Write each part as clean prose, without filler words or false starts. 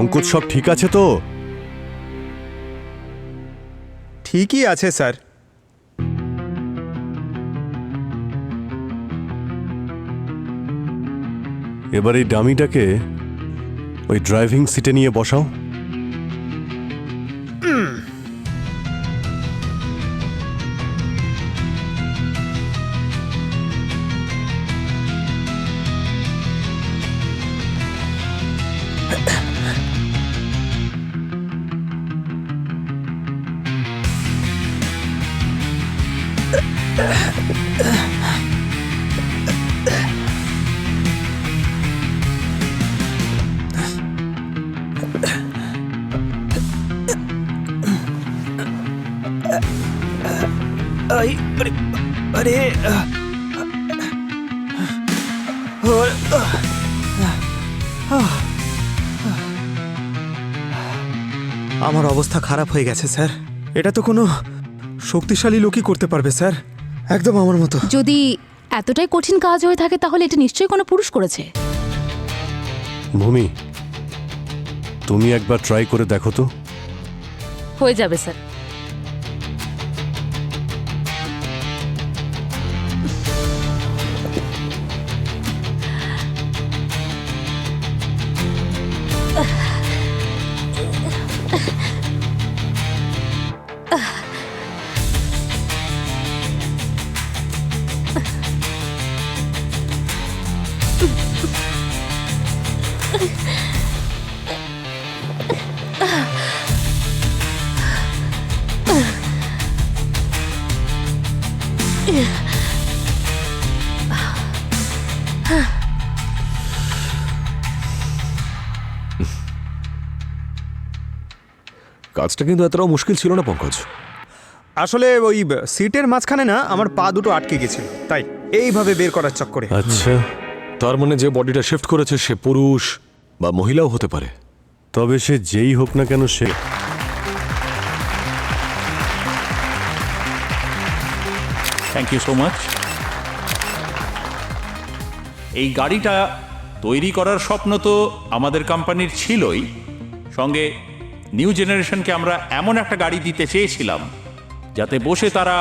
পঙ্কজ, সব ঠিক আছে তো? ঠিকই আছে স্যার। এবার এই ডামিটাকে ওই ড্রাইভিং সিটে নিয়ে বসাও। আরে আমার অবস্থা খারাপ হয়ে গেছে স্যার। এটা তো কোনো শক্তিশালী লোকই করতে পারবে স্যার, একদম আমার মতো। যদি এতটাই কঠিন কাজ হয়ে থাকে তাহলে এটা নিশ্চয়ই কোনো পুরুষ করেছে। ভূমি, তুমি একবার ট্রাই করে দেখো তো। হয়ে যাবে স্যার। কাজটা কিন্তু এতটাও মুশকিল ছিল না পঙ্কজ। আসলে ওই সিটের মাঝখানে না আমার পা দুটো আটকে গেছিল, তাই এইভাবে বের করার চক্করে। আচ্ছা, তার মানে যে বডিটা শিফট করেছে সে পুরুষ বা মহিলাও হতে পারে। তবে সে যেই হোক না কেন, সে থ্যাংক ইউ সো মাচ। এই গাড়িটা তৈরি করার স্বপ্ন তো আমাদের কোম্পানির ছিলই, সঙ্গে নিউ জেনারেশনকে আমরা এমন একটা গাড়ি দিতে চেয়েছিলাম যাতে বসে তারা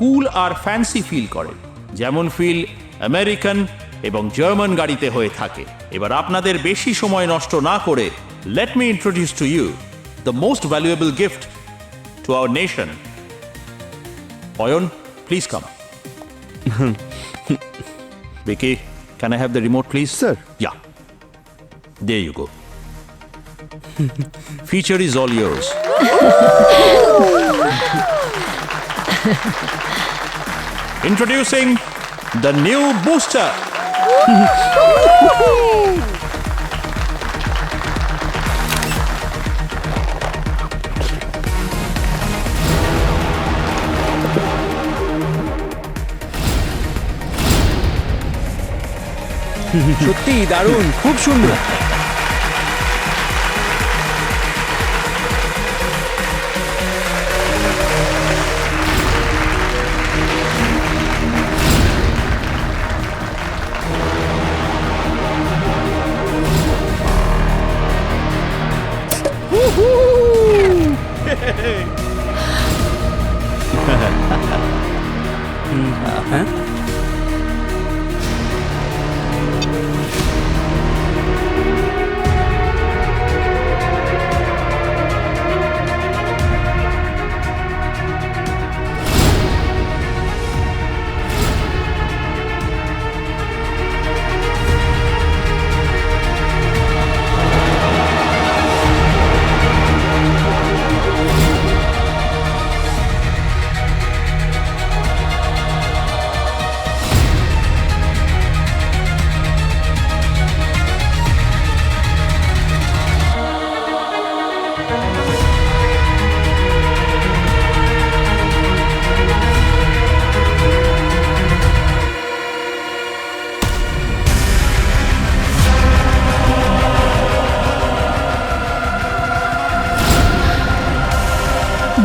কুল আর ফ্যান্সি ফিল করে, যেমন ফিল আমেরিকান এবং জার্মান গাড়িতে হয়ে থাকে। এবার আপনাদের বেশি সময় নষ্ট না করে let me introduce to you the most valuable gift to our nation. Ayan, please come. Vicky, can I have the remote, please? Sir. Yeah. There you go. Feature is all yours. Introducing the new Booster. সত্যি দারুণ, খুব সুন্দর।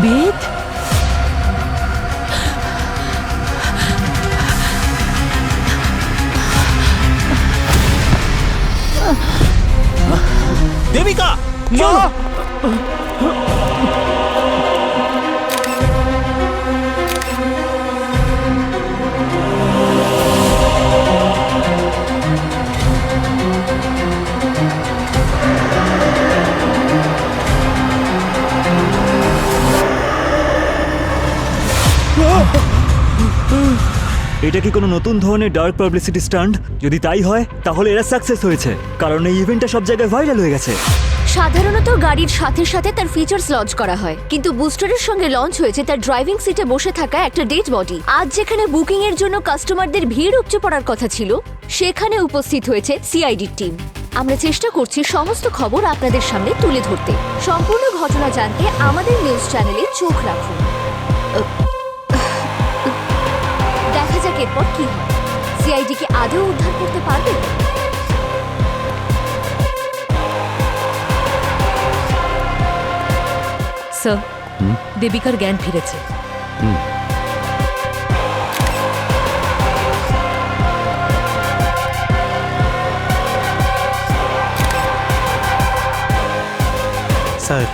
বেদ, দেবিকা, মা! এটা কি কোনো নতুন ধরনের ডার্ক পাবলিসিটি স্টান্ট? যদি তাই হয় তাহলে এরা সাকসেস হয়েছে, কারণ এই ইভেন্টটা সব জায়গায় ভাইরাল হয়ে গেছে। সাধারণত গাড়ির সাথে সাথে তার ফিচার্স লঞ্চ করা হয়, কিন্তু বুস্টারের সঙ্গে লঞ্চ হয়েছে তার ড্রাইভিং সিটে বসে থাকা একটা ডেড বডি। আজ যেখানে বুকিং এর জন্য কাস্টমারদের ভিড় উপচে পড়ার কথা ছিল, সেখানে উপস্থিত হয়েছে সিআইডির টিম। আমরা চেষ্টা করছি সমস্ত খবর আপনাদের সামনে তুলে ধরতে। সম্পূর্ণ ঘটনা জানতে আমাদের নিউজ চ্যানেলে চোখ রাখুন। দেখা যাক এরপর কি হয়। সিআইডি কে আদৌ উদ্ধার করতে পারবে? স্যার, দেবিকার জ্ঞান ফিরেছে। স্যার,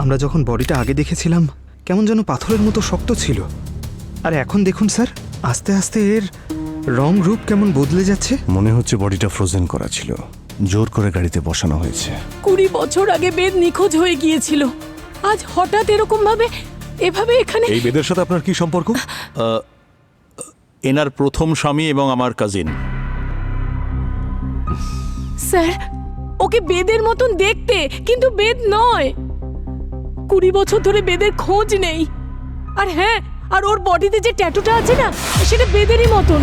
আমরা যখন বডিটা আগে দেখেছিলাম কেমন যেন পাথরের মতো শক্ত ছিল, আর এখন দেখুন স্যার, আস্তে আস্তে এর রং রূপ কেমন বদলে যাচ্ছে। মনে হচ্ছে বডিটা ফ্রোজেন করা ছিল, জোর করে গাড়িতে বসানো হয়েছে। 20 বছর আগে বেদ নিখোঁজ হয়ে গিয়েছিল, আজ হঠাৎ এরকম ভাবে এভাবে এখানে। এই বেদের সাথে আপনার কি সম্পর্ক? এনার প্রথম স্বামী এবং আমার কাজিন। স্যার, ওকে বেদের মতন দেখতে, কিন্তু বেদ নয়। 20 বছর ধরে বেদের খোঁজ নেই। আর হ্যাঁ, আর ওর বডিতে যে ট্যাটুটা আছে না, সেটা বেদেরই মতন।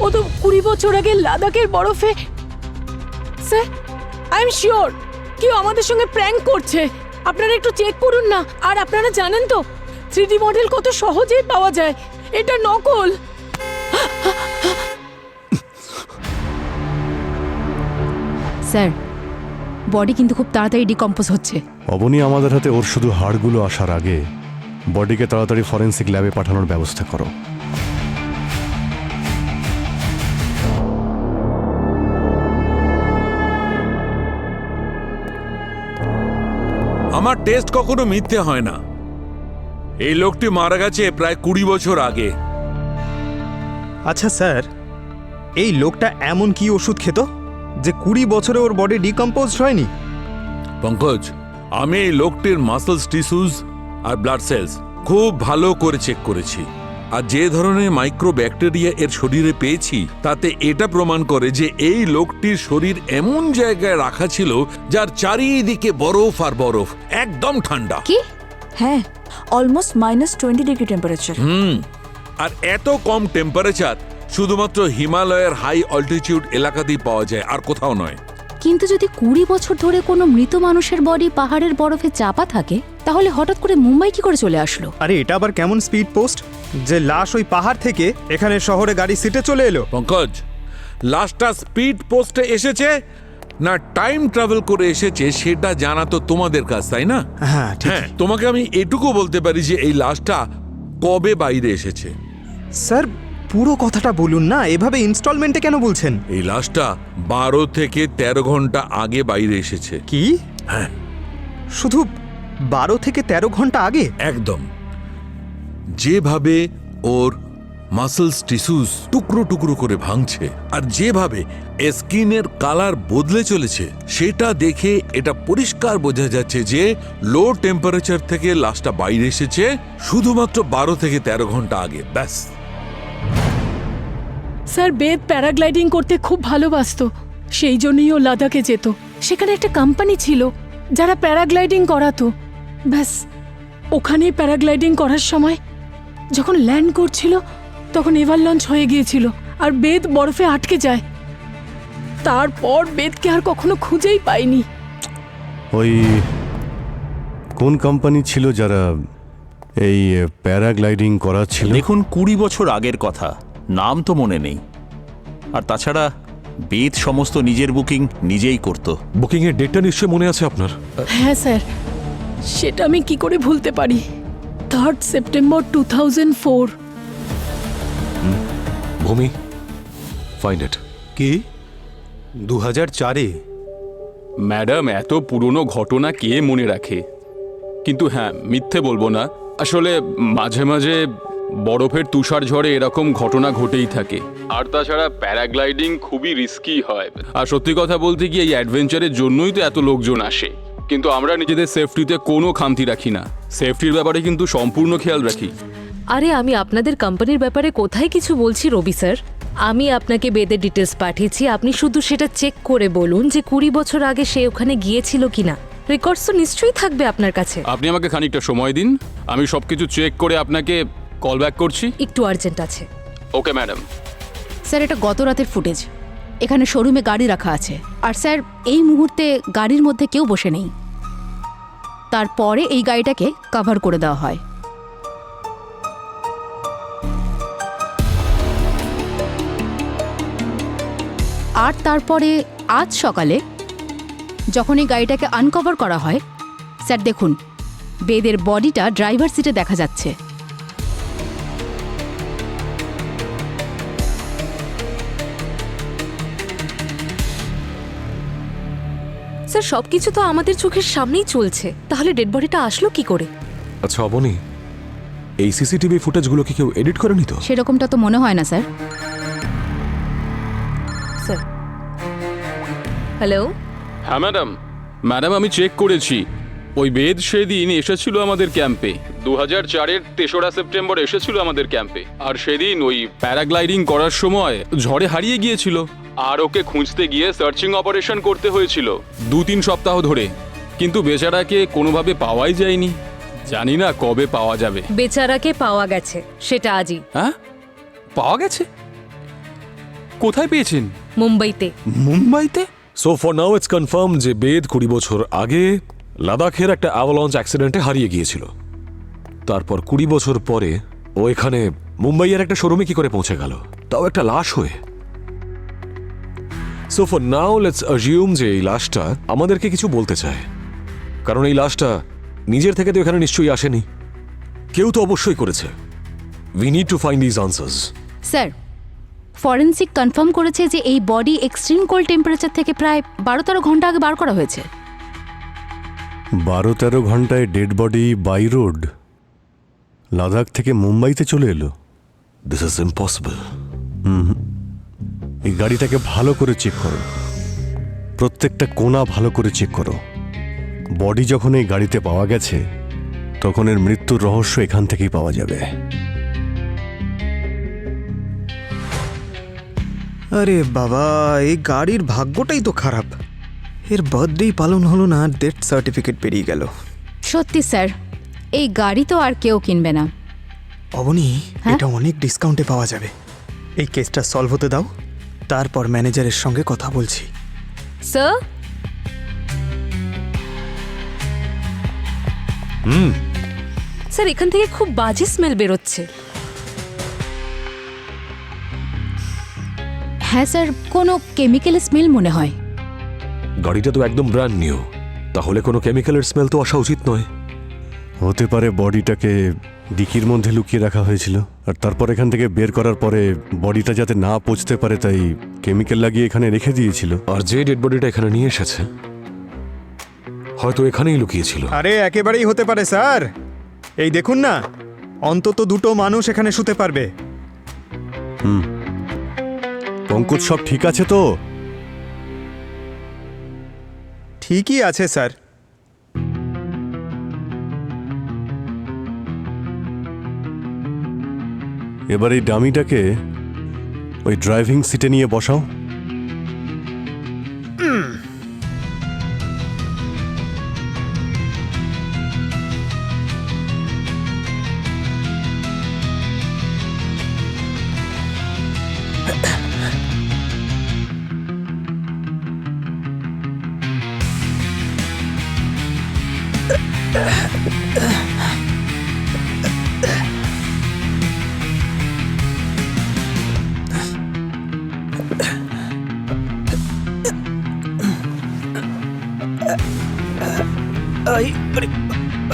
ও তো 20 বছর আগে লাদাখের বরফে। স্যার, আই এম শিওর কেউ আমাদের সঙ্গে প্র্যাঙ্ক করছে। আপনারা একটু চেক করুন না। আর আপনারা জানেন তো 3D মডেল কত সহজেই পাওয়া যায়। এটা নকল। স্যার, বডি কিন্তু খুব তাড়াতাড়ি ডিকম্পোজ হচ্ছে। অবনী আমাদের হাতে ওর শুধু হাড়গুলো আসার আগে বডিকে তাড়াতাড়ি ফরেন্সিক ল্যাবে পাঠানোর ব্যবস্থা করো। আমার টেস্ট কখনো মিথ্যে হয় না। এই লোকটি মারা গেছে প্রায় 20 বছর আগে। আচ্ছা স্যার, এই লোকটা এমন কি ওষুধ খেত যে 20 বছরে ওর বডি ডিকম্পোজ হয়নি? পঙ্কজ, আমি এই লোকটির মাসলস, টিস্যুস আর ব্লাড সেলস খুব ভালো করে চেক করেছি। আর যে ধরনের মাইক্রো ব্যাকটেরিয়া এর শরীরে পেয়েছি, তাতে এটা প্রমাণ করে যে এই লোকটির শরীর এমন জায়গায় রাখা ছিল যার চারিদিকে বরফ আর বরফ, একদম ঠান্ডা। কি? হ্যাঁ, অলমোস্ট -20 ডিগ্রি টেম্পারেচার। আর এত কম টেম্পারেচার শুধুমাত্র হিমালয়ের হাই অল্টিটিউড এলাকাতেই পাওয়া যায়, আর কোথাও নয়। কিন্তু যদি 20 বছর ধরে কোনো মৃত মানুষের বডি পাহাড়ের বরফে চাপা থাকে, তাহলে হঠাৎ করে মুম্বাই কি করে চলে আসলো? আরে এটা আবার কেমন স্পিড পোস্ট যে লাশ ওই পাহাড় থেকে এখানে শহরে গাড়ি সিটে চলে এলো? পঙ্কজ, লাস্টটা স্পিড পোস্টে এসেছে না টাইম ট্রাভেল করে এসেছে সেটা জানা তো তোমাদের কাজ, তাই না? হ্যাঁ, ঠিক। হ্যাঁ, তোমাকে আমি এটুকু বলতে পারি যে এই লাশটা কবে বাইরে এসেছে। স্যার, পুরো কথাটা বলুন না, এভাবে ইনস্টলমেন্টে কেন বলছেন? এই লাশটা 12 থেকে 13 ঘন্টা আগে বাইরে এসেছে। কি? হ্যাঁ, শুধু 12 থেকে 13 ঘন্টা আগে? একদম। যেভাবে ওর মাসলস, টিস্যুস টুকরো টুকরো করে ভাঙছে, আর যেভাবে স্কিনের কালার বদলে চলেছে, সেটা দেখে এটা পরিষ্কার বোঝা যাচ্ছে যে লো টেম্পারেচার থেকে লাশটা বাইরে এসেছে শুধুমাত্র 12 থেকে 13 ঘন্টা আগে, ব্যাস। স্যার, বেদ প্যারাগ্লাইডিং করতে খুব ভালোবাসতো, সেই জন্যই ও লাদাখে যেত। সেখানে একটা কোম্পানি ছিল যারা প্যারাগ্লাইডিং করাতো। ব্যাস, ওখানেই প্যারাগ্লাইডিং করার সময় যখন ল্যান্ড করছিল, তখন এভার লঞ্চ হয়ে গিয়েছিল আর বেদ বরফে আটকে যায়। তারপর বেদকে আর কখনো খুঁজেই পাইনি। ওই কোন কোম্পানি ছিল যারা এই প্যারাগ্লাইডিং করাচ্ছিল? দেখুন, 20 বছর আগের কথা, নাম তো মনে নেই। আর তাছাড়া বেদ সমস্ত নিজের বুকিং নিজেই করত। বুকিং এর ডেটটা নিশ্চয়ই মনে আছে আপনার? হ্যাঁ স্যার, সেটা আমি কি করে ভুলতে পারি। 3 সেপ্টেম্বর 2004। ভূমি, ফাইন্ড ইট। কি? 2004-এ ম্যাডাম, এত পুরনো ঘটনা কে মনে রাখে? কিন্তু হ্যাঁ, মিথ্যে বলবো না, আসলে মাঝে মাঝে বরফের তুষার ঝড়ে এরকম ঘটনা ঘটেই থাকে। আর তাছাড়া প্যারাগ্লাইডিং খুবই রিস্কি হয়। আর সত্যি কথা বলতে কি, এই অ্যাডভেঞ্চারের জন্যই তো এত লোকজন আসে। কিন্তু আমরা নিজেদের সেফটিতে কোনো খামতি রাখি না, সেফটির ব্যাপারে কিন্তু সম্পূর্ণ খেয়াল রাখি। আরে আমি আপনাদের কোম্পানির ব্যাপারে কোথায় কিছু বলছি রবি স্যার? আমি আপনাকে বেদের ডিটেলস পাঠিয়েছি, আপনি শুধু সেটা চেক করে বলুন যে 20 বছর আগে সে ওখানে গিয়েছিল কিনা। রেকর্ডস তো নিশ্চয়ই থাকবে আপনার কাছে। আপনি আমাকে খানিকটা সময় দিন, আমি সবকিছু চেক করে আপনাকে কল ব্যাক করছি। একটু আর্জেন্ট আছে। Okay madam. স্যার, এটা গত রাতের ফুটেজ। এখানে শোরুমে গাড়ি রাখা আছে, আর স্যার এই মুহূর্তে গাড়ির মধ্যে কেউ বসে নেই। তারপরে এই গাড়িটাকে কভার করে দেওয়া হয়। আর তারপরে আজ সকালে যখন এই গাড়িটাকে আনকভার করা হয়, স্যার দেখুন, বেদের বডিটা ড্রাইভার সিটে দেখা যাচ্ছে। স্যার সবকিছু তো আমাদের চোখের সামনেই চলছে, তাহলে ডেড বডিটা আসলো কি করে? আচ্ছা অবনী, এই সিসিটিভি ফুটেজগুলো কি কেউ এডিট করেনি তো? সেরকমটা তো মনে হয় না স্যার। Sir hello? হ্যাঁ ম্যাডাম, ম্যাডাম আমি চেক করেছি, ওই বেদ সেদিন এসেছিল আমাদের ক্যাম্পে। 2004-এর 3রা সেপ্টেম্বর এসেছিল আমাদের ক্যাম্পে। আর সেদিন ওই প্যারাগ্লাইডিং করার সময় ঝড়ে হারিয়ে গিয়েছিল। আর ওকে খুঁজতে গিয়ে সার্চিং অপারেশন করতে হয়েছিল 2-3 সপ্তাহ ধরে, কিন্তু বেচারাকে কোনোভাবে পাওয়াই যায়নি। জানি না কবে পাওয়া যাবে। বেচারাকে পাওয়া গেছে, সেটা আজই। হ্যাঁ, পাওয়া গেছে? কোথায় পেয়েছেন? মুম্বাইতে। মুম্বাইতে? So for now it's confirm যে বেদ 20 বছর আগে লাদাখের একটা অ্যাভালাঞ্চ অ্যাক্সিডেন্টে হারিয়ে গিয়েছিল। তারপর 20 বছর পরে ও এখানে মুম্বাইয়ের একটা শোরুমে কি করে পৌঁছে গেল, তাও একটা লাশ হয়ে। So for now let's assume যে এই লাশটা আমাদেরকে কিছু বলতে চায়, কারণ এই লাশটা নিজের থেকে তো এখানে নিশ্চয়ই আসেনি, কেউ তো অবশ্যই করেছে। We need to find this answers. Sir, forensic confirm করেছে যে এই বডি এক্সট্রিম কোল্ড টেম্পারেচার থেকে প্রায় 12-13 ঘন্টা আগে বার করা হয়েছে। 12-13 ঘন্টায় dead body by road Ladakh থেকে মুম্বাইতে চলে এলো? This is impossible. এই গাড়িটাকে ভালো করে চেক করো, প্রত্যেকটা কোণা ভালো করে চেক করো। বডি যখন এই গাড়িতে পাওয়া গেছে, তখন এর মৃত্যুর রহস্য এখান থেকেই পাওয়া যাবে। আরে বাবা, এই গাড়ির ভাগ্যটাই তো খারাপ। এর বার্থডেই পালন হলো না, ডেথ সার্টিফিকেট পেরিয়ে গেল। সত্যি স্যার, এই গাড়ি তো আর কেউ কিনবে না। অবনী, হ্যাঁ? এটা অনেক ডিসকাউন্টে পাওয়া যাবে। এই কেসটা সলভ হতে দাও, তারপর ম্যানেজারের সঙ্গে কথা বলছি। স্যার? স্যার, এখান থেকে খুব বাজে স্মেল বেরোচ্ছে। হ্যাঁ স্যার, কোনো কেমিক্যাল স্মেল মনে হয়। গাড়িটা তো একদম ব্র্যান্ড নিউ, তাহলে কোনো কেমিক্যালের স্মেল তো আসা উচিত নয়। হতে পারে বডিটাকে ডিকির মধ্যে লুকিয়ে রাখা হয়েছিল, আর তারপর এখান থেকে বের করার পরে বডিটা যাতে না পচতে পারে তাই কেমিক্যাল লাগিয়ে এখানে রেখে দিয়েছিল। আর যে ডেড বডিটা এখানে নিয়ে এসেছে হয়তো এখানেই লুকিয়েছিল। আরে একেবারেই হতে পারে স্যার। এই দেখুন না, অন্তত 2টো মানুষ এখানে শুতে পারবে। পঙ্কজ, সব ঠিক আছে তো? ঠিকই আছে স্যার। এবার এই ডামিটাকে ওই ড্রাইভিং সিটে নিয়ে বসাও।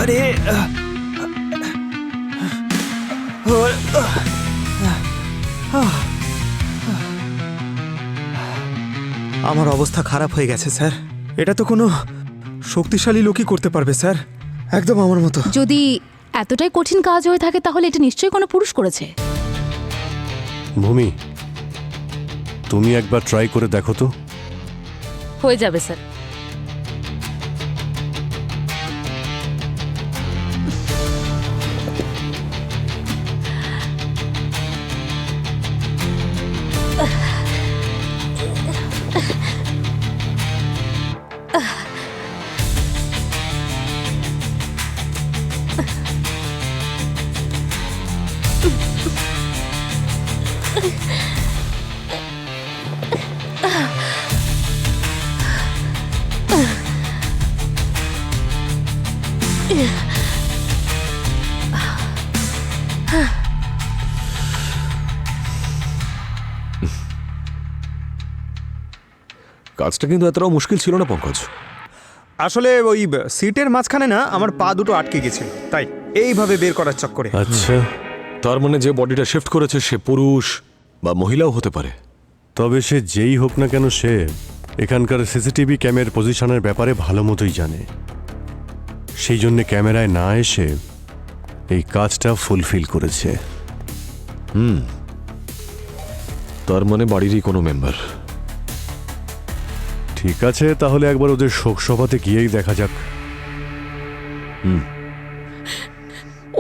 আরে আমার অবস্থা খারাপ হয়ে গেছে স্যার। এটা তো কোনো শক্তিশালী লোকই করতে পারবে স্যার, একদম আমার মতো। যদি এতটাই কঠিন কাজ হয়ে থাকে তাহলে এটা নিশ্চয়ই কোনো পুরুষ করেছে। ভূমি, তুমি একবার ট্রাই করে দেখো তো। হয়ে যাবে স্যার। কাজটা কিন্তু এতটাও মুশকিল ছিল না পঙ্কজ। আসলে ওই সিটের মাঝখানে না আমার পা দুটো আটকে গেছিল, তাই এইভাবে বের করার চক্করে। আচ্ছা, তার মানে যে বডিটা শিফট করেছে সে পুরুষ বা মহিলাও হতে পারে। তবে সে যেই হোক না কেন, সে এখানকার সিসিটিভি ক্যামেরার পজিশনের ব্যাপারে ভালো মতোই জানে। সেই জন্য ক্যামেরায় না এসে এই কাজটা ফুলফিল করেছে। তার মানে বাড়িরই কোনো মেম্বার। ঠিক আছে, তাহলে একবার ওদের শোকসভাতে গিয়েই দেখা যাক।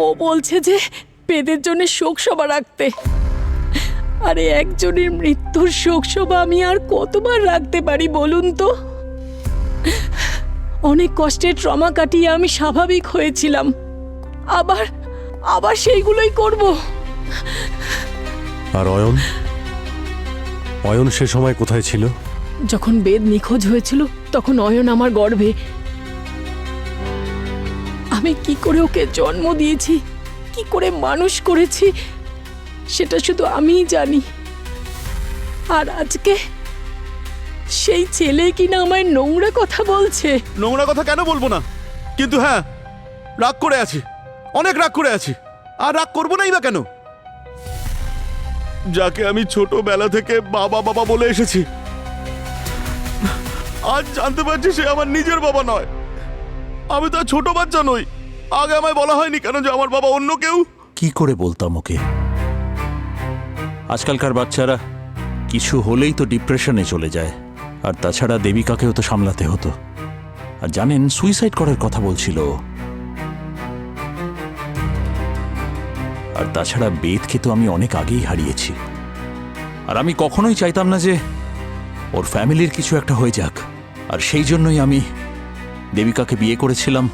ও বলছে যে বেদের জন্য শোক সভা রাখতে। আরে একজনের মৃত্যুর শোক সভা আমি আর কতবার রাখতে পারি বলুন তো? অনেক কষ্টের ট্রমা কাটিয়ে আমি স্বাভাবিক হয়েছিলাম, আবার আবার সেইগুলোই করব। আর অয়ন, অয়ন সে সময় কোথায় ছিল? যখন বেদ নিখোঁজ হয়েছিল তখন অয়ন আমার গর্ভে। আমি কি করে ওকে জন্ম দিয়েছি, কি করে মানুষ করেছি, সেটা শুধু আমিই জানি। আর আজকে সেই ছেলে কিনা আমায় নোংরা কথা বলছে। নোংরা কথা কেন বলবো না, কিন্তু হ্যাঁ, রাগ করে আছি, অনেক রাগ করে আছি। আর রাগ করবো নাই বা কেন? যাকে আমি ছোটবেলা থেকে বাবা বাবা বলে এসেছি, আজ জানতে পারছি সে আমার নিজের বাবা নয়। আমি তো আর ছোট বাচ্চা নই। আগে আমায় বলা হয়নি কেন যে আমার বাবা অন্য কেউ? কি করে বলতাম ওকে? আজকালকার বাচ্চারা কিছু হলেই তো ডিপ্রেশনে চলে যায়। আর তাছাড়া দেবিকাকেও তো সামলাতে হতো। আর জানেন, সুইসাইড করার কথা বলছিল। আর তাছাড়া বেদকে তো আমি অনেক আগেই হারিয়েছি। আর আমি কখনোই চাইতাম না যে ওর ফ্যামিলির কিছু একটা হয়ে যাক। আর সেই জন্যই আমি দেবিকাকে বিয়ে করেছিলাম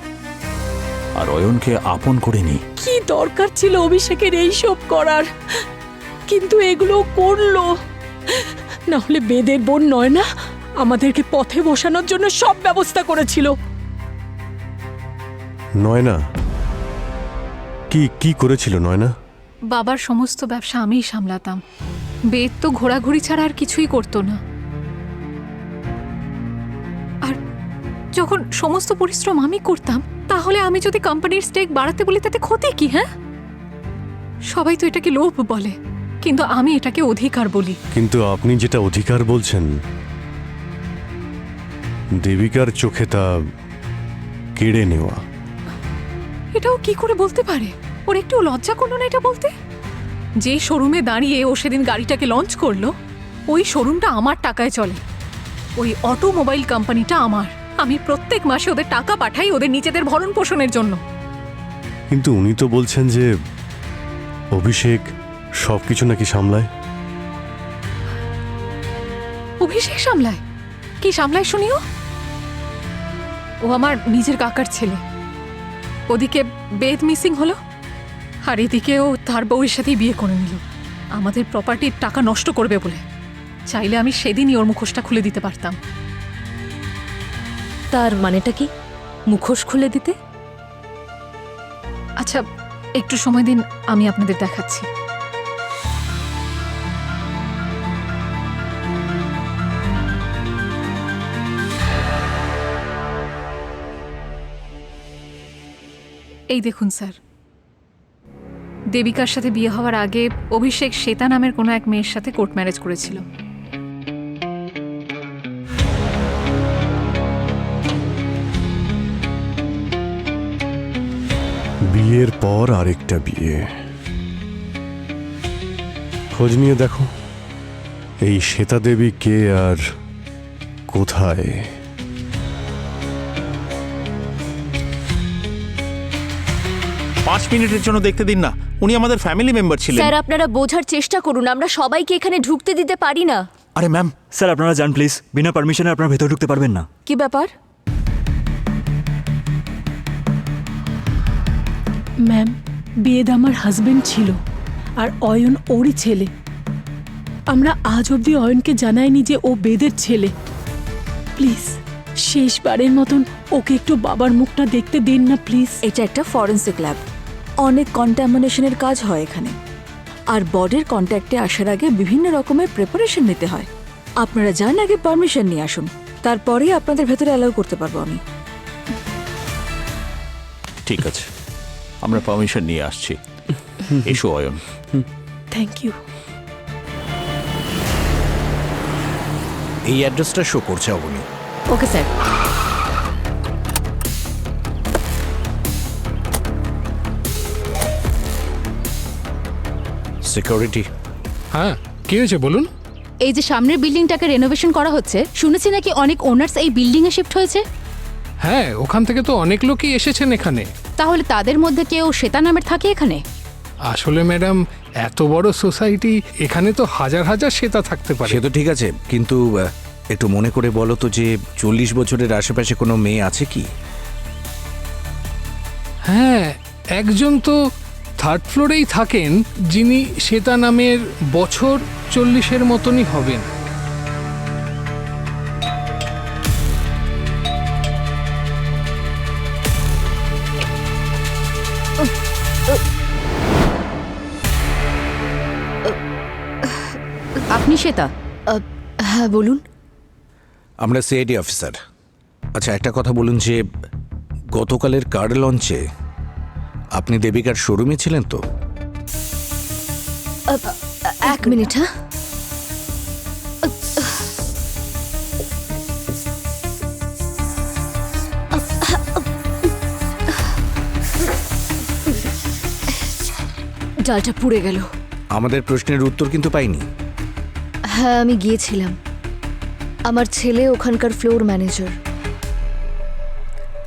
আর অয়নকে আপন করে নিই। কি দরকার ছিল অভিষেকের এইসব করার? কিন্তু এগুলো করলো না হলে বেদের বোন নয় না আমাদেরকে পথে বসানোর জন্য সব ব্যবস্থা করেছিল। নয়না কি কি করেছিল নয়না? বাবার সমস্ত ব্যবসা আমিই সামলাতাম। বেদ তো ঘোরাঘুরি ছাড়া আর কিছুই করতো না। আর যখন সমস্ত পরিশ্রম আমি করতাম, তাহলে আমি যদি কোম্পানির স্টেক বাড়াতে বলি তাতে ক্ষতি কি? হ্যাঁ, সবাই তো এটাকে লোভ বলে, কিন্তু আমি এটাকে অধিকার বলি। কিন্তু আপনি যেটা অধিকার বলছেন, দেবিকার চোখে তা কেড়ে নেওয়া। এটাও কি করে বলতে পারে? ওর একটু লজ্জা করলো না এটা বলতে? যে শোরুমে দাঁড়িয়ে ও সেদিন গাড়িটাকে লঞ্চ করলো, ওই শোরুমটা আমার টাকায় চলে। ওই অটোমোবাইল কোম্পানিটা আমার। আমি প্রত্যেক মাসে ওদের টাকা পাঠাই ওদের নিজেদের ভরণ পোষণের জন্য। কিন্তু উনি তো বলছেন যে অভিষেক সবকিছু নাকি সামলায়। অভিষেক সামলায়? কি সামলায় শুনিও? ও আমার নিজের কাকার ছেলে। ওদিকে বেদ মিসিং হলো, আর এদিকে ও তার বউয়ের সাথেই বিয়ে করে নিল আমাদের প্রপার্টির টাকা নষ্ট করবে বলে। চাইলে আমি সেদিনই ওর মুখোশটা খুলে দিতে পারতাম। তার মানেটা কি, মুখোশ খুলে দিতে? আচ্ছা, একটু সময় দিন, আমি আপনাদের দেখাচ্ছি। এই দেখুন স্যার, দেবিকার সাথে বিয়ে হওয়ার আগে অভিষেক শ্বেতা নামের কোনো এক মেয়ের সাথে কোর্ট ম্যারেজ করেছিল। বিয়ের পর আরেকটা বিয়ে। খোঁজ নিয়ে দেখো এই শ্বেতা দেবী কে আর কোথায়। 5 মিনিটের জন্য দেখতে দিন না, উনি আমাদের ফ্যামিলি মেম্বার ছিলেন। স্যার আপনারা বোঝার চেষ্টা করুন, আমরা সবাইকে এখানে ঢুকতে দিতে পারি না। আরে ম্যাম, স্যার আপনারা যান প্লিজ, বিনা পারমিশনে আপনারা ভেতর ঢুকতে পারবেন না। কি ব্যাপার? ম্যাম, বেদ আমার হাজবেন্ড ছিল আর অয়ন ওরই ছেলে। আমরা আজ অবধি অয়নকে জানাইনি যে ও বেদের ছেলে। প্লিজ শেষবারের মতন ওকে একটু বাবার মুখটা দেখতে দিন না প্লিজ। এটা একটা ফরেন্সিক ল্যাব, অনেক কন্টামিনেশনের কাজ হয় এখানে, আর বডির কন্ট্যাক্টে আসার আগে বিভিন্ন রকমের প্রিপারেশন নিতে হয়। আপনারা যান, আগে পারমিশন নিয়ে আসুন, তারপরেই আপনাদের ভেতরে অ্যালাউ করতে পারবো আমি। ঠিক আছে, আমরা পারমিশন নিয়ে আসছি। এসো অয়ন। Thank you. এই অ্যাড্রেসটা শো করছে অবনী। Okay sir. সিকিউরিটি। হ্যাঁ, কি হয়েছে বলুন। এই যে সামনের বিল্ডিংটাকে রেনোভেশন করা হচ্ছে, শুনেছি নাকি অনেক ওনার্স এই বিল্ডিং এ শিফট হয়েছে। হ্যাঁ, ওখান থেকে তো অনেক লোকই এসেছেন এখানে। তাহলে তাদের মধ্যে কেউ শ্বেতা নামের থাকে এখানে? আসলে ম্যাডাম, এত বড় সোসাইটি, এখানে তো হাজার হাজার শ্বেতা থাকতে পারে। সে তো ঠিক আছে, কিন্তু একটু মনে করে বলো তো যে 40 বছরের আশেপাশে কোনো মেয়ে আছে কি? হ্যাঁ, একজন তো থার্ড ফ্লোরেই থাকেন, যিনি শ্বেতা নামের, বছর 40-এর মতনই হবেন। আপনি শ্বেতা? হ্যাঁ বলুন। আমরা সিআইডি অফিসার। আচ্ছা, একটা কথা বলুন যে গতকালের কার লঞ্চে আপনি দেবিকার শোরুমে ছিলেন তো? এক মিনিট। হ্যাঁ, ডালটা পুড়ে গেল। আমাদের প্রশ্নের উত্তর কিন্তু পাইনি। হ্যাঁ আমি গিয়েছিলাম, আমার ছেলে ওখানকার ফ্লোর ম্যানেজার।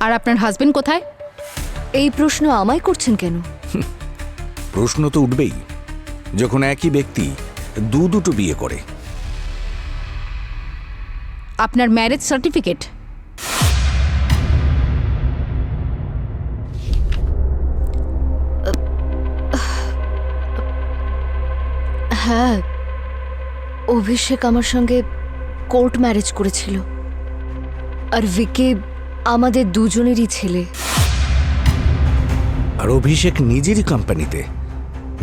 আর আপনার হাজবেন্ড কোথায়? এই প্রশ্ন আমায় করছেন কেন? প্রশ্ন তো উঠবেই যখন একই ব্যক্তি দুটো বিয়ে করে। আপনার ম্যারেজ সার্টিফিকেট? হ্যাঁ, অভিষেক আমার সঙ্গে কোর্ট ম্যারেজ করেছিল, আর ভিকি আমাদের দুজনেরই ছেলে। আর অভিষেক নিজেরই কোম্পানিতে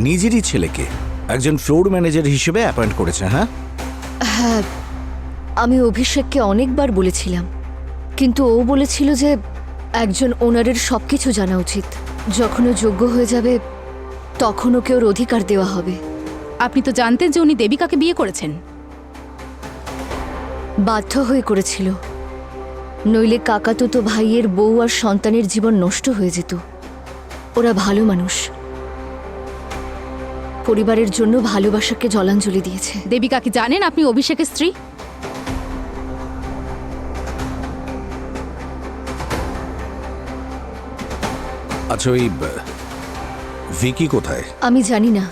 নিজেরই ছেলেকে একজন ফ্লোর ম্যানেজার হিসেবে অ্যাপয়েন্ট করেছে। হ্যাঁ হ্যাঁ, আমি অভিষেককে অনেকবার বলেছিলাম, কিন্তু ও বলেছিল যে একজন ওনারের সবকিছু জানা উচিত, যখন ও যোগ্য হয়ে যাবে তখন ওকে ওর অধিকার দেওয়া হবে। আপনি তো জানতেন যে উনি দেবিকাকে বিয়ে করেছেন? বাধ্য হয়ে করেছিল, নইলে কাকাতুতো ভাইয়ের বউ আর সন্তানের জীবন নষ্ট হয়ে যেত। ওরা ভালো মানুষ, পরিবারের জন্য ভালোবাসাকে জলাঞ্জলি দিয়েছে। দেবিকা কি জানেন আপনি অভিষেকের স্ত্রী? আচ্ছা, ওই ভিকি কোথায়? আমি জানি না,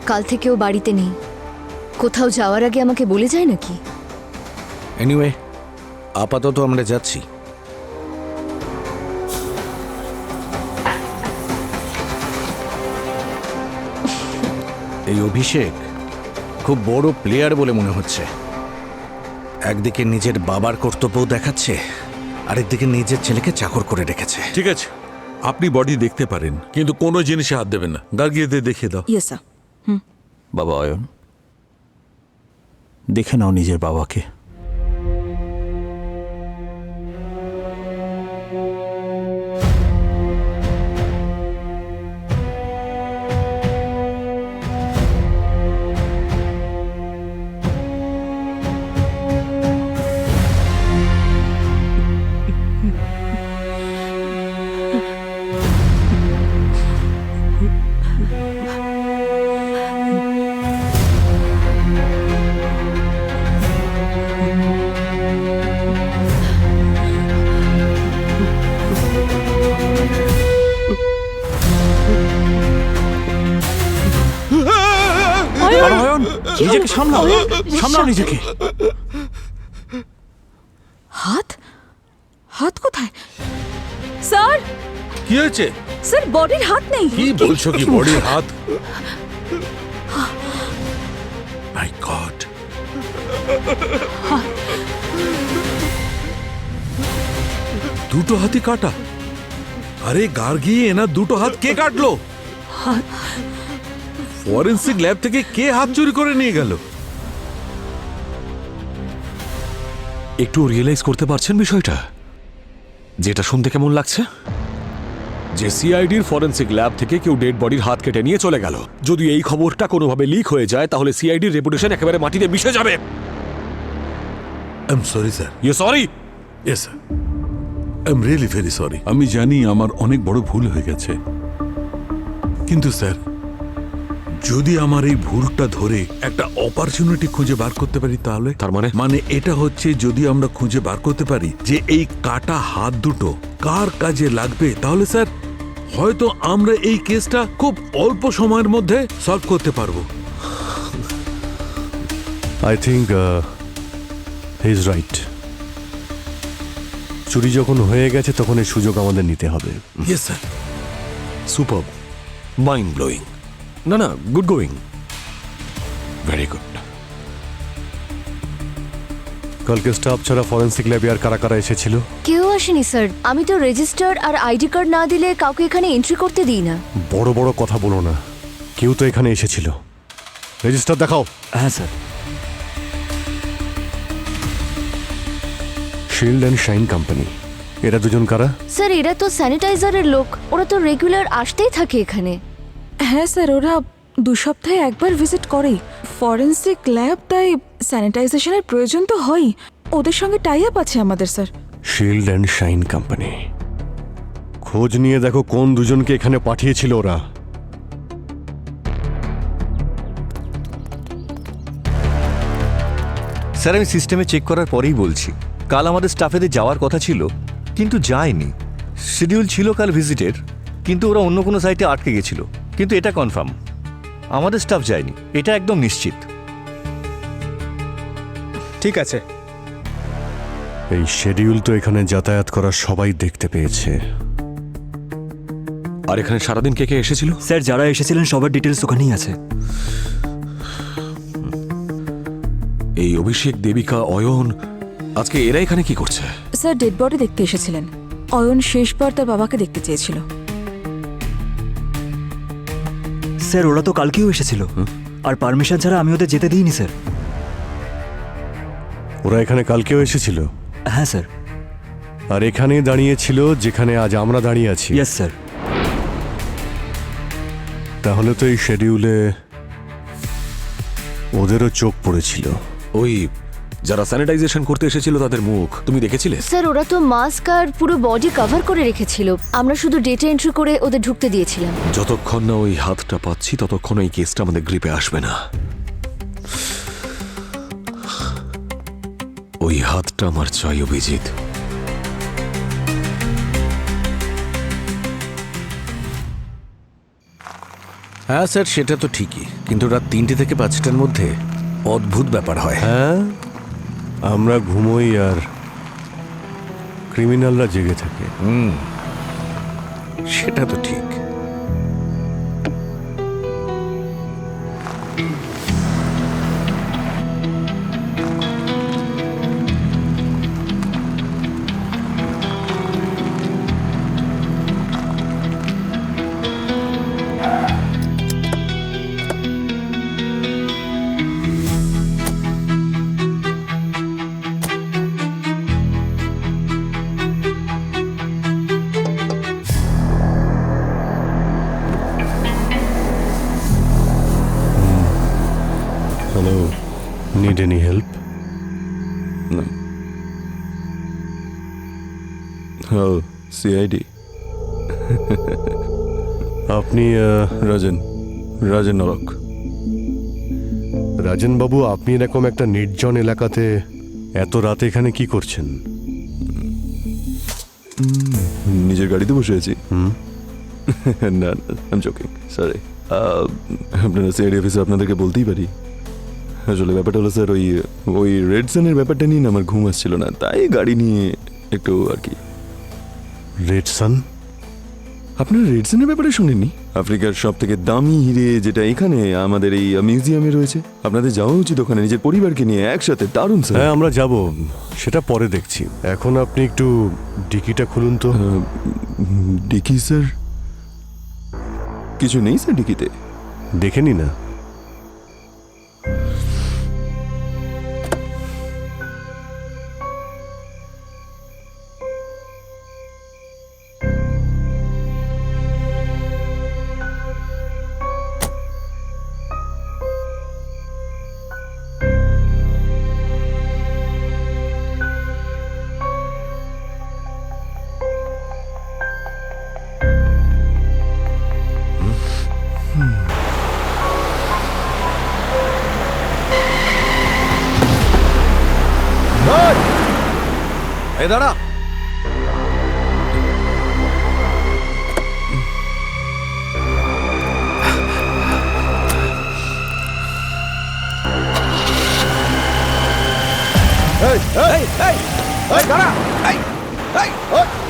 কাল থেকে ও বাড়িতে নেই। কোথাও যাওয়ার আগে আমাকে বলে যায় নাকি? এনিওয়ে, আপাতত আমরা যাচ্ছি। এই অভিষেক খুব বড় প্লেয়ার বলে মনে হচ্ছে। একদিকে নিজের বাবার কর্তব্য দেখাচ্ছে, আরেকদিকে নিজের ছেলেকে চাকর করে রেখেছে। ঠিক আছে, আপনি বডি দেখতে পারেন, কিন্তু কোনো জিনিসে হাত দেবেন না। গার্গিয়াদের দেখিয়ে দাও। Yes sir. বাবা অয়ন, দেখে নাও নিজের বাবাকে। নিজেকে সামলাও, সামলাও নিজেকে। হাত হাত কোথায় স্যার? কি হয়েছে? স্যার বডির হাত নেই। কি বলছো? কি বডির হাত? মাই গড, দুটো হাতই কাটা। আরে গার্গি, এনার দুটো হাত কে কাটলো? ফরেন্সিক ল্যাব থেকে কে হাত চুরি করে নিয়ে গেল? একটু রিয়েলাইজ করতে পারছেন বিষয়টা, যেটা শুনতে কেমন লাগছে? যে সিআইডির ফরেন্সিক ল্যাব থেকে কেউ ডেড বডির হাত কেটে নিয়ে চলে গেল। যদি এই খবরটা কোনোভাবে লিক হয়ে যায় তাহলে সিআইডির রেপুটেশন একেবারে মাটিতে মিশে যাবে। I am sorry sir. You sorry? Yes sir, I am really very sorry. আমি জানি আমার অনেক বড় ভুল হয়ে গেছে, কিন্তু স্যার যদি আমার এই ভুলটা ধরে একটা অপরচুনিটি খুঁজে বার করতে পারি তাহলে। তার মানে এটা হচ্ছে যদি আমরা খুঁজে বার করতে পারি যে এই কাটা হাত দুটো কার কাজে লাগবে, তাহলে স্যার হয়তো আমরা এই কেসটা খুব অল্প সময়ের মধ্যে সলভ করতে পারবো। I think he is right. চুরি যখন হয়ে গেছে তখন এই সুযোগ আমাদের নিতে হবে। Yes sir. Super, mind blowing. না, গুড গোয়িং, ভেরি গুড। কালকে স্টাফ ছাড়া ফরেন্সিক ল্যাবে আর কারা কারা এসেছিল? কেউ আসেনি স্যার। আমি তো রেজিস্টার আর আইডি কার্ড না দিলে কাউকে এখানে এন্ট্রি করতে দিই না। বড় বড় কথা বলো না, কেউ তো এখানে এসেছিল। রেজিস্টার দেখাও। হ্যাঁ sir. Shield and shine company, এরা দুজন কারা? স্যার এরা তো স্যানিটাইজারের লোক, ওরা তো রেগুলার আসতেই থাকে এখানে। হ্যাঁ স্যার, ওরা 2 সপ্তাহে একবার ভিজিট করেই। ফরেন্সিক ল্যাব, তাই স্যানিটাইজেশনের প্রয়োজন তো হয়ই। ওদের সঙ্গে টাই আপ আছে আমাদের sir. Shield and shine company, খোঁজ নিয়ে দেখো কোন দুজনকে এখানে পাঠিয়েছিল ওরা। স্যার আমি সিস্টেমে চেক করার পরেই বলছি, কাল আমাদের স্টাফেদের যাওয়ার কথা ছিল কিন্তু যায়নি। শিডিউল ছিল কাল ভিজিটের, কিন্তু ওরা অন্য কোনো সাইটে আটকে গেছিল। কিন্তু এটা কনফার্ম আমাদের স্টাফ যায়নি, এটা একদম নিশ্চিত। ঠিক আছে। এই শিডিউল তো এখানে যাতায়াত করা সবাই দেখতে পেয়েছে। আর এখানে সারাদিন কে কে এসেছিল? স্যার যারা এসেছিলেন সবার ডিটেলস ওখানেই আছে। এই অভিষেক, দেবিকা, অয়ন, আজকে এরা এখানে কি করছে? স্যার ডেড বডি দেখতে এসেছিলেন। অয়ন শেষবার তার বাবাকে দেখতে চেয়েছিল। স্যার ওরা তো কালকেও এসেছিল, আর পারমিশন ছাড়া আমি ওদের যেতে দিইনি স্যার। ওরা এখানে কালকেও এসেছিল? হ্যাঁ স্যার। আর এখানেই দাঁড়িয়েছিল যেখানে আজ আমরা দাঁড়িয়ে আছি? Yes sir. তাহলে তো এই শিডিউলে ওদেরও চোখ পড়েছিল। ওই যারা স্যানিটাইজেশন করতে এসেছিল তাদের মুখ তুমি দেখেছিলে? স্যার ওরা তো মাস্ক আর পুরো বডি কভার করে রেখেছিল, আমরা শুধু ডেটা এন্ট্রি করে ওদের ঢুকতে দিয়েছিলাম। যতক্ষণ না ওই হাতটা পাচ্ছি ততক্ষণ এই কেসটা আমাদের গ্রিপে আসবে না। ওই হাতটা আমার চাই, অভিজিৎ। হ্যাঁ স্যার, সেটা তো ঠিকই, কিন্তু রাত 3টে থেকে 5টার মধ্যে অদ্ভুত ব্যাপার হয়। হ্যাঁ, আমরা ঘুমোই আর ক্রিমিনালরা জেগে থাকে। সেটা তো ঠিক। Hello, need any help? হ্যাঁ, সিআইডি। আপনি রাজেন নরক। রাজেন বাবু, আপনি এরকম একটা নির্জন এলাকাতে এত রাতে এখানে কি করছেন? নিজের গাড়িতে বসে আছি। না, আই এম জোকিং, সরি। আপনারা সিআইডি অফিসে আপনাদেরকে বলতেই পারি। আসলে ব্যাপারটা হলো স্যার, ওই রেড সানের ব্যাপারটা নিয়ে না আমার ঘুম আসছিল না, তাই গাড়ি নিয়ে একটু আর কি। রেড সান? আপনারা রেড সানের ব্যাপারে শুনেননি? আফ্রিকার সব থেকে দামি হিরে যেটা এখানে আমাদের এই মিউজিয়ামে রয়েছে, আপনাদের যাওয়া উচিত ওখানে নিজের পরিবারকে নিয়ে একসাথে। দারুণ স্যার। হ্যাঁ আমরা যাব, সেটা পরে দেখছি। এখন আপনি একটু ডিকিটা খুলুন তো। Dicky sir? কিছু নেই স্যার ডিকিতে। দেখেনি না? এই দাঁড়া।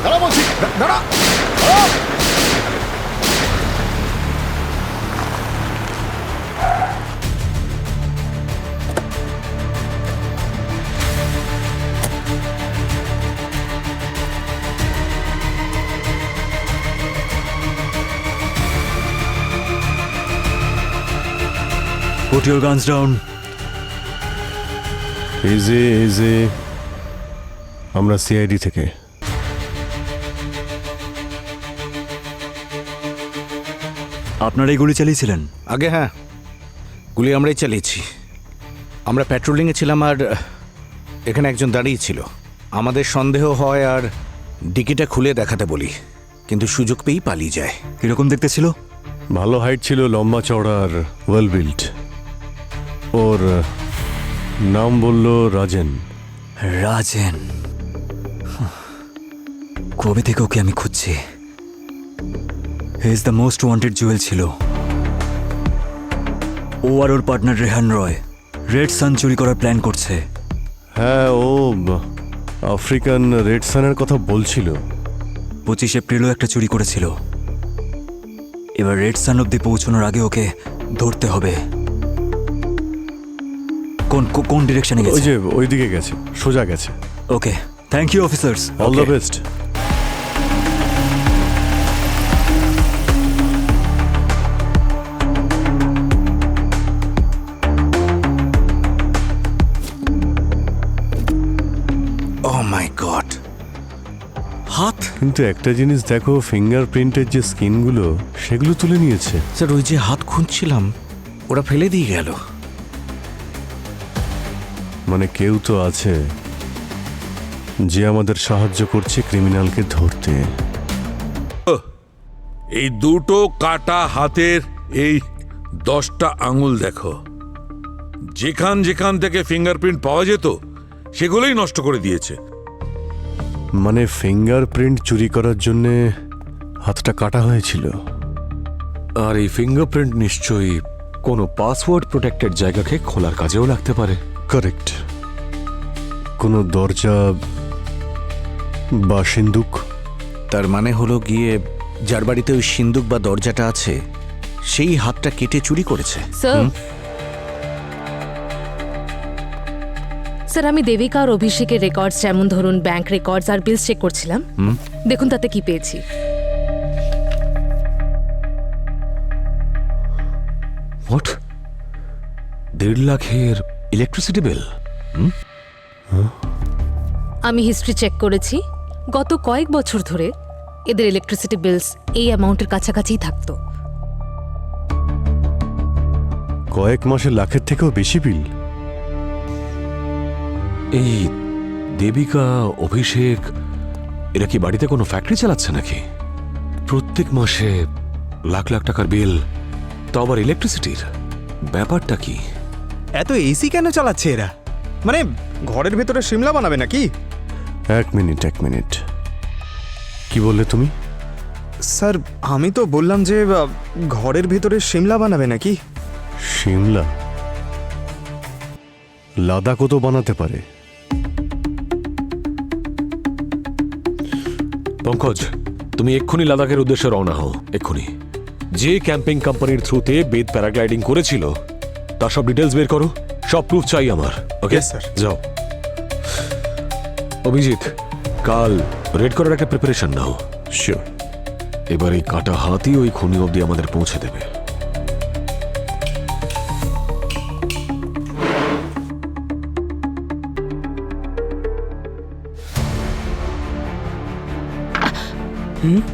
দাঁড়া বলছি, দাঁড়া। Put your guns down. Easy. আমরা সিআইডি থেকে। আপনারাই গুলি চালিয়েছিলেন? আগে হ্যাঁ, গুলি আমরাই চালিয়েছি। আমরা প্যাট্রোলিংয়ে ছিলাম আর এখানে একজন দাঁড়িয়ে ছিল। আমাদের সন্দেহ হয় আর ডিকিটা খুলে দেখাতে বলি, কিন্তু সুযোগ পেয়েই পালিয়ে যায়। কিরকম দেখতে ছিল? ভালো হাইট ছিল, লম্বা চওড়া আর ওয়েল বিল্ড। ওর নাম বলল রাজেন। রাজেন? কবে থেকে ওকে আমি খুঁজছি। He is the most wanted Jewel ছিল। ও আর ওর পার্টনার রেহান রয় রেড সান চুরি করার প্ল্যান করছে। হ্যাঁ, ও আফ্রিকান রেড সানের কথা বলছিল। 25 এপ্রিলও একটা চুরি করেছিল। এবার রেড সান অব্দি পৌঁছানোর আগে ওকে ধরতে হবে। কোন ডিরেকশনে গেছে? ওই যে ওইদিকে গেছে, সোজা গেছে। Okay, thank you officers. All the best. Oh my God, হাত! কিন্তু একটা জিনিস দেখো, ফিঙ্গারপ্রিন্টের যে স্কিনগুলো সেগুলো তুলে নিয়েছে। স্যার ওই যে হাত খুঁজছিলাম ওরা ফেলে দিয়ে গেল। মানে কেউ তো আছে যে আমাদের সাহায্য করছে ক্রিমিনালকে ধরতে। এই দুটো কাটা হাতের এই 10টা আঙুল দেখো, যেখান থেকে ফিঙ্গারপ্রিন্ট পাওয়া যেত সেগুলোই নষ্ট করে দিয়েছে। মানে ফিঙ্গারপ্রিন্ট চুরি করার জন্য হাতটা কাটা হয়েছিল। আর এই ফিঙ্গারপ্রিন্ট নিশ্চয়ই কোনো পাসওয়ার্ড প্রোটেক্টেড জায়গাকে খোলার কাজেও লাগতে পারে। কারেক্ট। কোনো দরজা বা সিন্দুক। তার মানে হলো গিয়ে যার বাড়িতে ওই সিন্দুক বা দরজাটা আছে সেই হাতটা কেটে চুরি করেছে। স্যার আমি দেবিকা আর অভিষেকের রেকর্ডস, যেমন ধরুন ব্যাংক রেকর্ডস আর বিলস চেক করছিলাম। দেখুন তাতে কি পেয়েছি। হোয়াট? 1.5 লাখের ইলেকট্রিসিটি বিল? আমি হিস্ট্রি চেক করেছি। গত কয়েক বছর ধরে এদের ইলেকট্রিসিটি বিলস এই অ্যামাউন্টের কাছাকাছিই থাকতো। কয়েক মাসে লাখের থেকেও বেশি বিল? এই দেবিকা, অভিষেক এরা কি বাড়িতে কোনো ফ্যাক্টরি চালাচ্ছে নাকি? প্রত্যেক মাসে লাখ লাখ টাকার বিল, তো আবার ইলেকট্রিসিটির। ব্যাপারটা কি? এত এসি কেন চালাচ্ছে এরা? মানে ঘরের ভেতরে সিমলা বানাবে নাকি? এক মিনিট, কি বললে তুমি? স্যার আমি তো বললাম যে ঘরের ভেতরে সিমলা বানাবে নাকি। সিমলা? লাদাখও তো বানাতে পারে। পঙ্কজ, তুমি এক্ষুনি লাদাখের উদ্দেশ্যে রওনা হও, এক্ষুনি। যে ক্যাম্পিং কোম্পানির থ্রুতে বেদ প্যারাগ্লাইডিং করেছিল তার সব ডিটেলস বের করো, সব প্রুফ চাই আমার। ওকে স্যার, যাও। অভিজিৎ, কাল রেড করার একটা প্রিপারেশন নাও। শিওর। এবার এই কাটা হাতই ওই খুনি অবধি আমাদের পৌঁছে দেবে।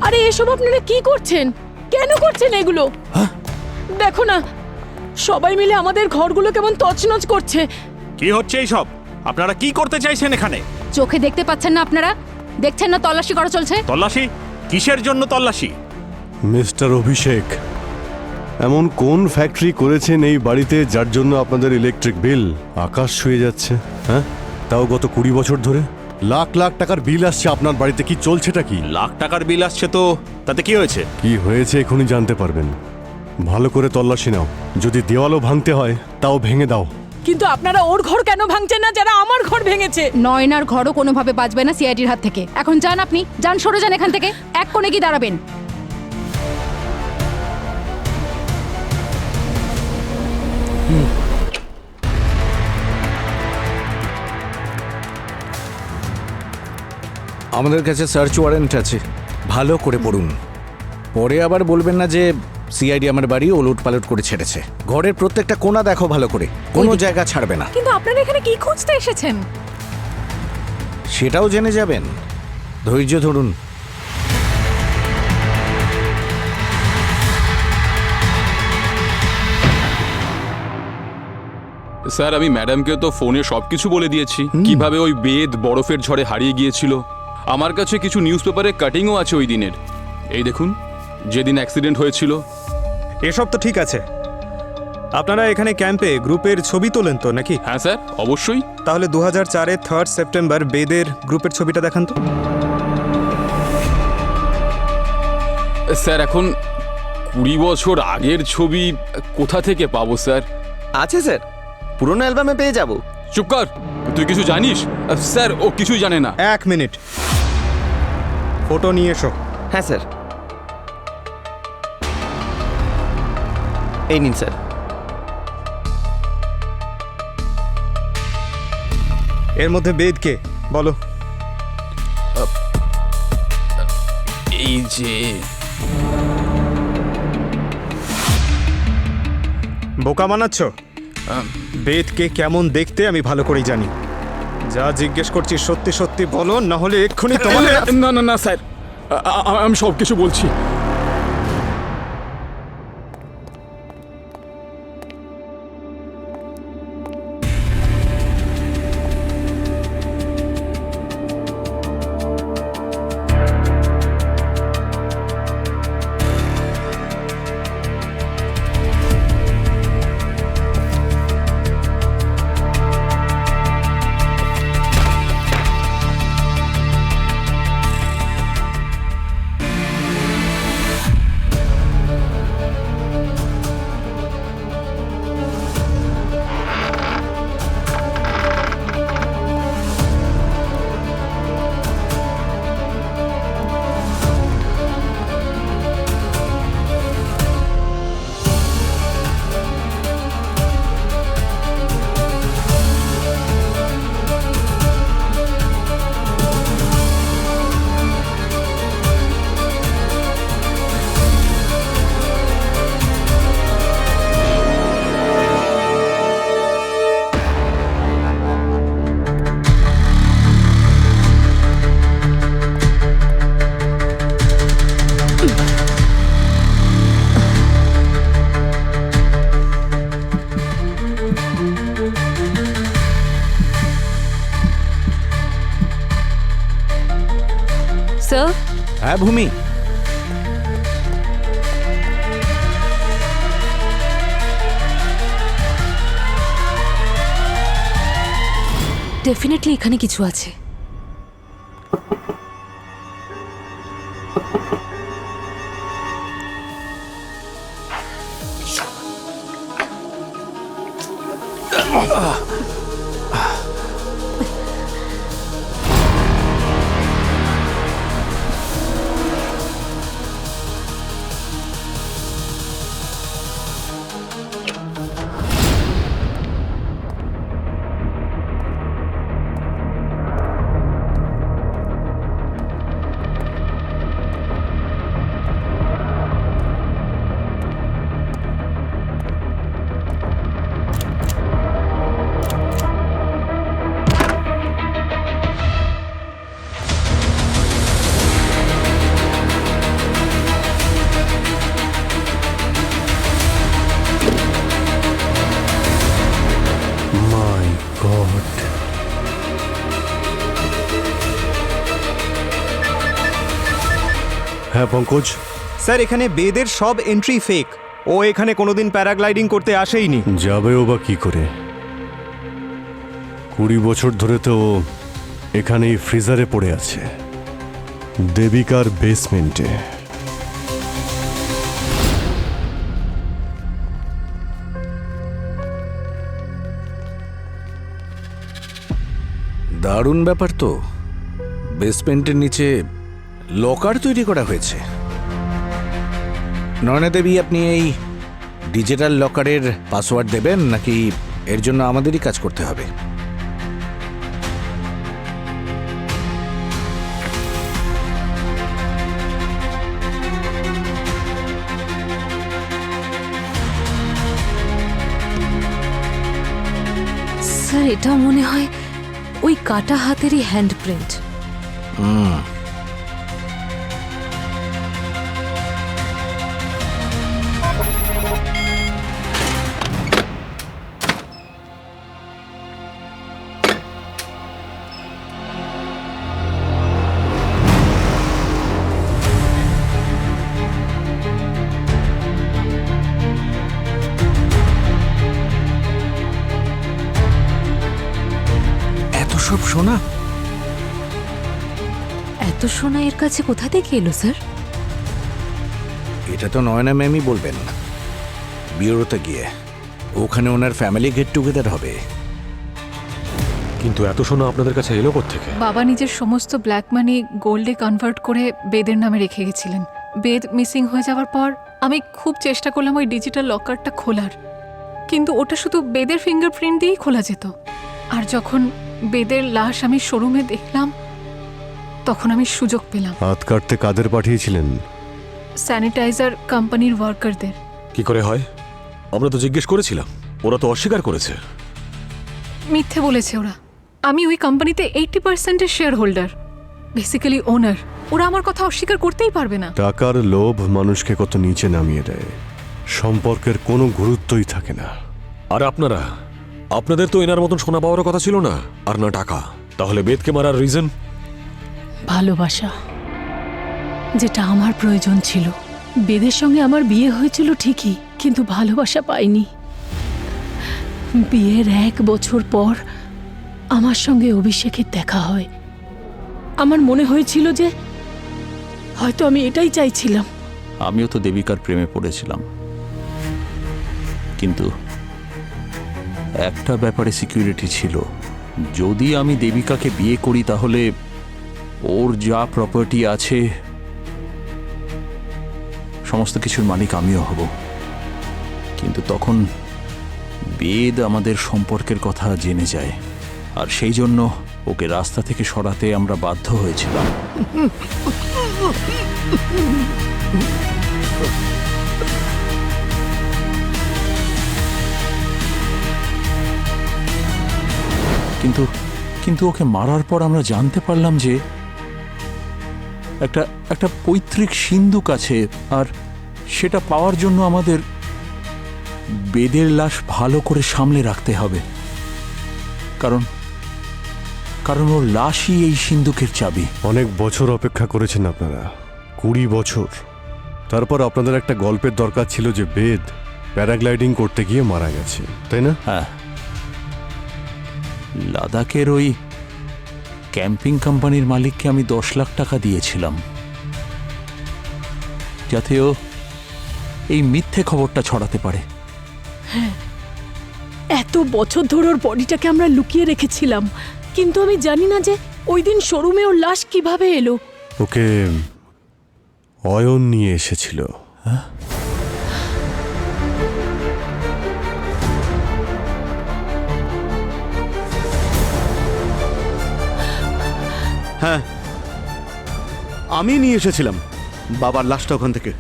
আরে এসব আপনারা কি করছেন? কেন করছেন এগুলো? দেখো না, সবাই মিলে আমাদের ঘরগুলো কেমন তছনছ করছে। কি হচ্ছে এইসব? আপনারা কি করতে চাইছেন এখানে? চোখে দেখতে পাচ্ছেন না আপনারা? দেখছেন না তল্লাশি করা চলছে? তল্লাশি? কিসের জন্য তল্লাশি? মিস্টার অভিষেক, এমন কোন ফ্যাক্টরি করেছেন এই বাড়িতে যার জন্য আপনাদের ইলেকট্রিক বিল আকাশ ছুঁয়ে যাচ্ছে? হ্যাঁ, তাও গত 20 বছর ধরে লাখ লাখ টাকার বিল আসছে আপনার বাড়িতে। কি চলছেটা কি? লাখ টাকার বিল আসছে তো তাতে কি হয়েছে? কি হয়েছে এখনই জানতে পারবেন। ভালো করে তল্লাশি নাও, যদি দেওয়ালও ভাঙতে হয় তাও ভেঙে দাও। কিন্তু আপনারা ওর ঘর কেন ভাঙছেন না যারা আমার ঘর ভেঙেছে? নয়নার ঘরও কোনোভাবে বাঁচবে না সিআইডির হাত থেকে। এখন যান আপনি, যান, সরে যান এখান থেকে। এক কোণে কি দাঁড়াবেন? আমাদের কাছে সার্চ ওয়ারেন্ট আছে, ভালো করে পড়ুন। পরে আবার বলবেন না যে সিআইডি আমার বাড়ি ওলট পালট করে ছেড়েছে। ঘরের প্রত্যেকটা কোণা দেখো ভালো করে, কোনো জায়গা ছাড়বে না। কিন্তু আপনারা এখানে কি খুঁজতে এসেছেন? সেটাও জেনে যাবেন, ধৈর্য ধরুন। স্যার, আমি ম্যাডামকে তো ফোনে সবকিছু বলে দিয়েছি, কিভাবে ওই বেদ বরফের ঝড়ে হারিয়ে গিয়েছিল। আমার কাছে কিছু নিউজ পেপারে কাটিংও আছে ওই দিনের। এই দেখুন, যেদিন অ্যাক্সিডেন্ট হয়েছিল। এসব তো ঠিক আছে। আপনারা এখানে ক্যাম্পে গ্রুপের ছবি তোলেন তো নাকি? হ্যাঁ স্যার, অবশ্যই। তাহলে 2004-এর 3 সেপ্টেম্বর বেদের গ্রুপের ছবিটা দেখান তো। স্যার, এখন 20 বছর আগের ছবি কোথা থেকে পাবো স্যার? আছে স্যার, পুরোনো অ্যালবামে পেয়ে যাব। চুপ কর, তুই কিছু জানিস? স্যার, ও কিছুই জানে না। 1 মিনিট, ফটো নিয়ে এসো। হ্যাঁ স্যার, এই নিন স্যার। এর মধ্যে বেদ কে বলো? এই যে বোকা বানাচ্ছ? বেদকে কেমন দেখতে আমি ভালো করেই জানি। যা জিজ্ঞেস করছি সত্যি সত্যি বলো, না হলে এক্ষুনি তোমাকে। না না না স্যার, আমি সব কিছু বলছি। স্যার? হ্যাঁ ভূমি, ডেফিনেটলি এখানে কিছু আছে। হ্যাঁ পঙ্কজ, স্যার এখানে বেদের সব এন্ট্রি ফেক। ও এখানে কোনোদিন প্যারাগ্লাইডিং করতে আসেইনি। যাবেও বা কি করে? 20 বছর ধরে তো ও এখানেই ফ্রিজারে পড়ে আছে, দেবিকার বেসমেন্টে। দারুণ ব্যাপার তো। বেসমেন্টের নিচে লকার তৈরি করা হয়েছে। নয়না দেবী, আপনি এই ডিজিটাল লকারের পাসওয়ার্ড দেবেন নাকি এর জন্য আমাদেরই কাজ করতে হবে? স্যার এটা মনে হয় ওই কাটা হাতেরই হ্যান্ডপ্রিন্ট। সব সোনা, এত সোনা এর কাছে কোথা থেকে এলো স্যার? এটা তো নয়না ম্যামই বলবেন। বিউরোতে গিয়ে ওখানে ওনার ফ্যামিলি গেট টুগেদার হবে। কিন্তু এত সোনা আপনাদের কাছে এলো কোত্থেকে? বাবা নিজের সমস্ত ব্ল্যাক মানি গোল্ডে কনভার্ট করে বেদের নামে রেখে গেছিলেন। বেদ মিসিং হয়ে যাওয়ার পর আমি খুব চেষ্টা করলাম ওই ডিজিটাল লকারটা খোলার, কিন্তু ওটা শুধু বেদের ফিঙ্গারপ্রিন্ট দিয়েই খোলা যেত। আর যখন বেদের লাশ আমি শোরুমে দেখলাম, তখন আমি সুযোগ পেলাম। হাত কাটতে কাদের পাঠিয়েছিলেন? স্যানিটাইজার কোম্পানির ওয়ার্কারদের। কি করে হয়? আমরা তো জিজ্ঞেস করেছিলাম, ওরা তো অস্বীকার করেছে। মিথ্যে বলেছে ওরা। আমি ওই কোম্পানিতে 80% শেয়ার হোল্ডার, বেসিক্যালি ওনার। ওরা আমার কথা অস্বীকার করতেই পারবে না। টাকার লোভ মানুষকে কত নিচে নামিয়ে দেয়, সম্পর্কের কোনো গুরুত্বই থাকে না। আর আপনাদের তো এনার মতন সোনা পাওয়ার কথা ছিল না, আর না টাকা। তাহলে বেদকে মারার রিজন? ভালোবাসা, যেটা আমার প্রয়োজন ছিল। বেদের সঙ্গে আমার বিয়ে হয়েছিল ঠিকই, কিন্তু ভালোবাসা পাইনি। বিয়ের 1 বছর পর আমার সঙ্গে অভিষেকের দেখা হয়। আমার মনে হয়েছিল যে হয়তো আমি এটাই চাইছিলাম। আমিও তো দেবিকার প্রেমে পড়েছিলাম, কিন্তু একটা ব্যাপারে সিকিউরিটি ছিল। যদি আমি দেবিকাকে বিয়ে করি তাহলে ওর যা প্রপার্টি আছে সমস্ত কিছুর মালিক আমিও হব। কিন্তু তখন বেদ আমাদের সম্পর্কের কথা জেনে যায়, আর সেই জন্য ওকে রাস্তা থেকে সরাতে আমরা বাধ্য হয়েছিলাম। কিন্তু ওকে মারার পর আমরা জানতে পারলাম যে একটা পৈতৃক সিন্ধুক আছে, আর সেটা পাওয়ার জন্য আমাদের বেদের লাশ ভালো করে সামলে রাখতে হবে, কারণ ওর লাশই এই সিন্ধুকের চাবি। অনেক বছর অপেক্ষা করেছেন আপনারা, 20 বছর। তারপর আপনাদের একটা গল্পের দরকার ছিল যে বেদ প্যারাগ্লাইডিং করতে গিয়ে মারা গেছে, তাই না? হ্যাঁ, লাদাখের ওই ক্যাম্পিং কোম্পানির মালিককে আমি 10 লাখ টাকা দিয়েছিলাম, যাতে ও এই মিথ্যে খবরটা ছড়াতে পারে। হ্যাঁ, এত বছর ধরে ওর বডিটাকে আমরা লুকিয়ে রেখেছিলাম, কিন্তু আমি জানি না যে ওই দিন শোরুমে ওর লাশ কিভাবে এলো। ওকে অয়ন নিয়ে এসেছিল। হ্যাঁ, আমি নিয়ে এসেছিলাম বাবার লাশটা ওখান থেকে।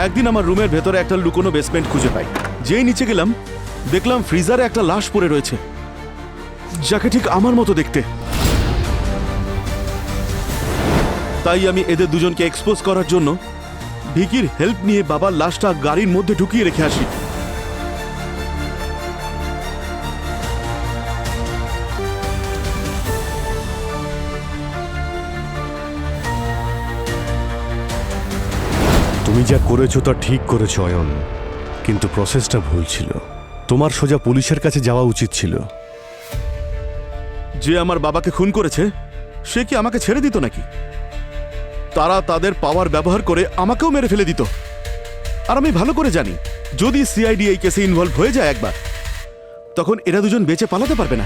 একদিন আমার রুমের ভেতরে একটা লুকোনো বেসমেন্ট খুঁজে পাই। যেই নিচে গেলাম, দেখলাম ফ্রিজারে একটা লাশ পড়ে রয়েছে, যাকে ঠিক আমার মতো দেখতে। তাই আমি এদের দুজনকে এক্সপোজ করার জন্য ভিকির হেল্প নিয়ে বাবার লাশটা গাড়ির মধ্যে ঢুকিয়ে রেখে আসি। তুমি যা করেছো তা ঠিক করেছো অয়ন, কিন্তু প্রসেসটা ভুল ছিল। তোমার সোজা পুলিশের কাছে যাওয়া উচিত ছিল। যে আমার বাবাকে খুন করেছে সে কি আমাকে ছেড়ে দিত নাকি? তারা তাদের পাওয়ার ব্যবহার করে আমাকেও মেরে ফেলে দিত। আর আমি ভালো করে জানি যদি সিআইডি এই কেসে ইনভলভ হয়ে যায় একবার, তখন এরা দুজন বেঁচে পালাতে পারবে না।